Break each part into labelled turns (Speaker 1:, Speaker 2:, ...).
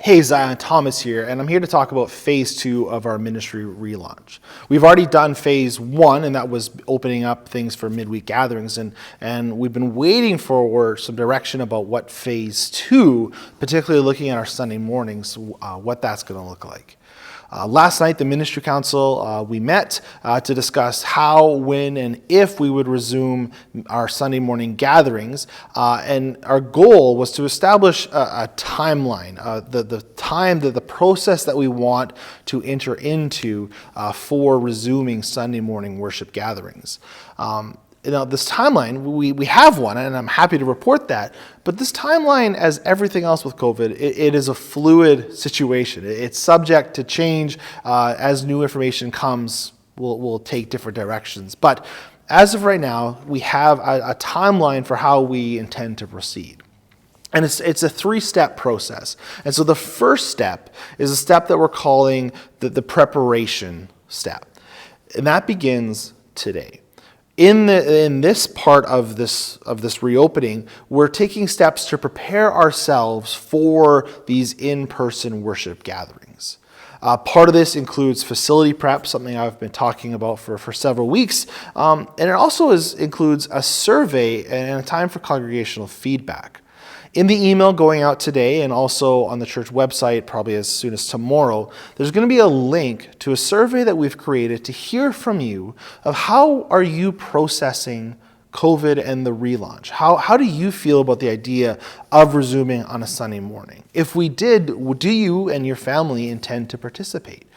Speaker 1: Hey, Zion, Thomas here, and I'm here to talk about phase 2 of our ministry relaunch. We've already done phase 1, and that was opening up things for midweek gatherings, and we've been waiting for some direction about what phase 2, particularly looking at our Sunday mornings, what that's going to look like. Last night, the Ministry Council, we met to discuss how, when, and if we would resume our Sunday morning gatherings. And our goal was to establish a timeline, the process that we want to enter into for resuming Sunday morning worship gatherings. This timeline, we have one, and I'm happy to report that. But this timeline, as everything else with COVID, it is a fluid situation. It's subject to change as new information comes. We'll take different directions. But as of right now, we have a timeline for how we intend to proceed. And it's a 3-step process. And so the first step is a step that we're calling the preparation step. And that begins today. In this part of this reopening, we're taking steps to prepare ourselves for these in-person worship gatherings. Part of this includes facility prep, something I've been talking about for several weeks, and it also includes a survey and a time for congregational feedback. In the email going out today and also on the church website probably as soon as tomorrow, there's going to be a link to a survey that we've created to hear from you of how are you processing COVID and the relaunch. How do you feel about the idea of resuming on a Sunday morning? If we did, do you and your family intend to participate?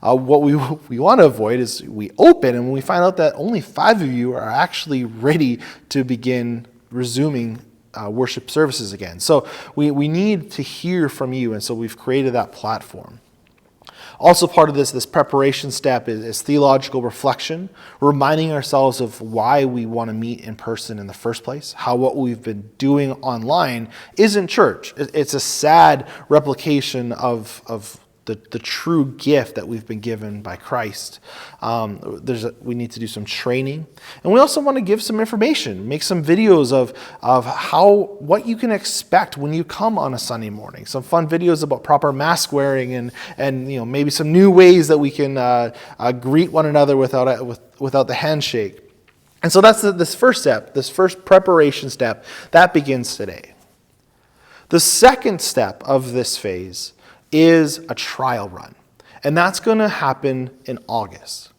Speaker 1: What we want to avoid is we open and we find out that only 5 of you are actually ready to begin resuming worship services again. So we need to hear from you, and so we've created that platform. Also part of this preparation step is theological reflection, reminding ourselves of why we want to meet in person in the first place, how what we've been doing online isn't church. It's a sad replication of the true gift that we've been given by Christ. We need to do some training. And we also want to give some information, make some videos of what you can expect when you come on a Sunday morning. Some fun videos about proper mask wearing and maybe some new ways that we can greet one another without the handshake. And so that's this first step, this first preparation step, that begins today. The second step of this phase is a trial run. And that's going to happen in August.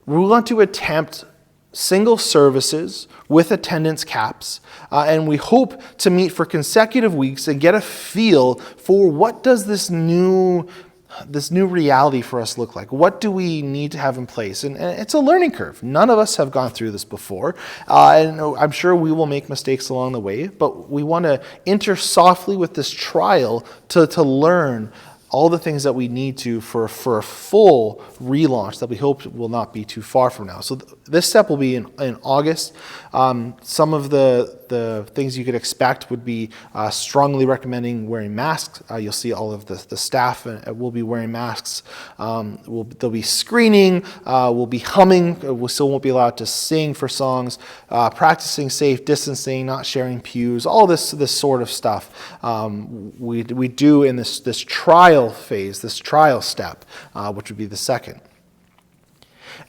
Speaker 1: We want to attempt single services with attendance caps, and we hope to meet for consecutive weeks and get a feel for what does this new reality for us look like? What do we need to have in place? And it's a learning curve. None of us have gone through this before. And I'm sure we will make mistakes along the way, but we want to enter softly with this trial to learn all the things that we need to for a full relaunch that we hope will not be too far from now. So this step will be in August. Some of the things you could expect would be strongly recommending wearing masks. You'll see all of the staff will be wearing masks. There'll be screening. We'll be humming. We still won't be allowed to sing for songs. Practicing safe distancing, not sharing pews. All this sort of stuff we do in this trial phase, this trial step, which would be the second.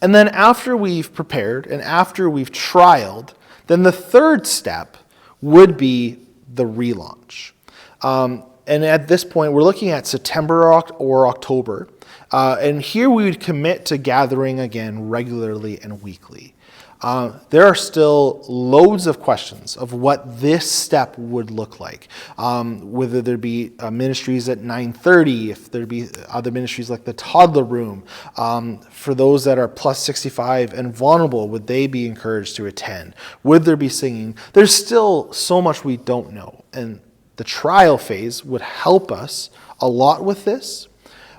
Speaker 1: And then after we've prepared and after we've trialed, then the third step would be the relaunch. And at this point, we're looking at September or October. And here we would commit to gathering again regularly and weekly. There are still loads of questions of what this step would look like. Whether there be ministries at 9:30, if there be other ministries like the toddler room. For those that are plus 65 and vulnerable, would they be encouraged to attend? Would there be singing? There's still so much we don't know. And the trial phase would help us a lot with this.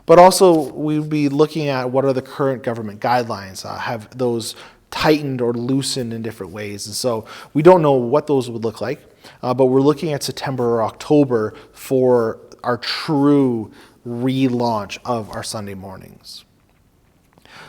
Speaker 1: But also we'd be looking at what are the current government guidelines, have those tightened or loosened in different ways. And so we don't know what those would look like, but we're looking at September or October for our true relaunch of our Sunday mornings.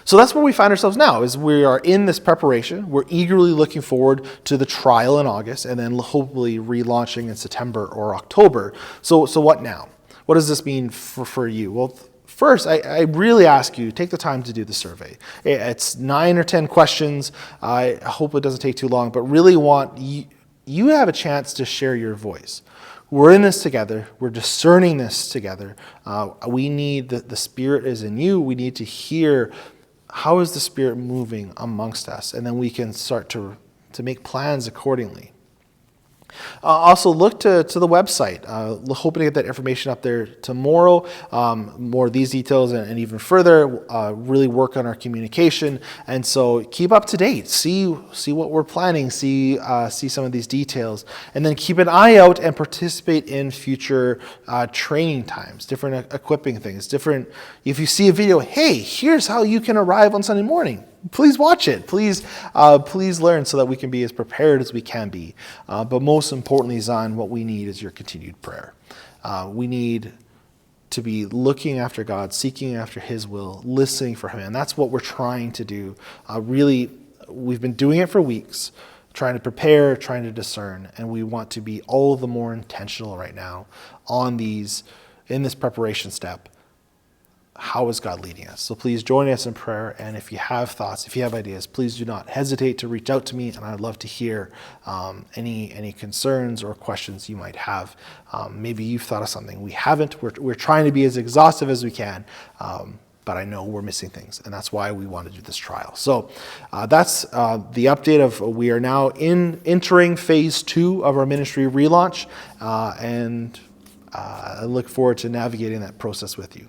Speaker 1: So that's where we find ourselves now, is we are in this preparation. We're eagerly looking forward to the trial in August and then hopefully relaunching in September or October. So what now? what does this mean for you? Well, first, I really ask you, take the time to do the survey. It's 9 or 10 questions. I hope it doesn't take too long, but really want you have a chance to share your voice. We're in this together. We're discerning this together. We need, the Spirit is in you. We need to hear, how is the Spirit moving amongst us? And then we can start to make plans accordingly. Also, look to the website. Hoping to get that information up there tomorrow. More of these details and even further. Really work on our communication, and so keep up to date. See what we're planning. See some of these details, and then keep an eye out and participate in future training times, different equipping things. Different. If you see a video, hey, here's how you can arrive on Sunday morning. Please watch it. Please learn so that we can be as prepared as we can be. But most importantly, Zion, what we need is your continued prayer. We need to be looking after God, seeking after His will, listening for Him. And that's what we're trying to do. Really, we've been doing it for weeks, trying to prepare, trying to discern. And we want to be all the more intentional right now in this preparation step. How is God leading us? So please join us in prayer. And if you have thoughts, if you have ideas, please do not hesitate to reach out to me. And I'd love to hear any concerns or questions you might have. Maybe you've thought of something we haven't. We're trying to be as exhaustive as we can. But I know we're missing things. And that's why we want to do this trial. So that's the update of we are now entering phase 2 of our ministry relaunch. And I look forward to navigating that process with you.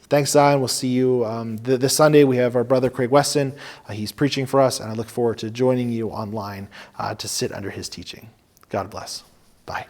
Speaker 1: Thanks, Zion. We'll see you this Sunday. We have our brother Craig Weston. He's preaching for us, and I look forward to joining you online to sit under his teaching. God bless. Bye.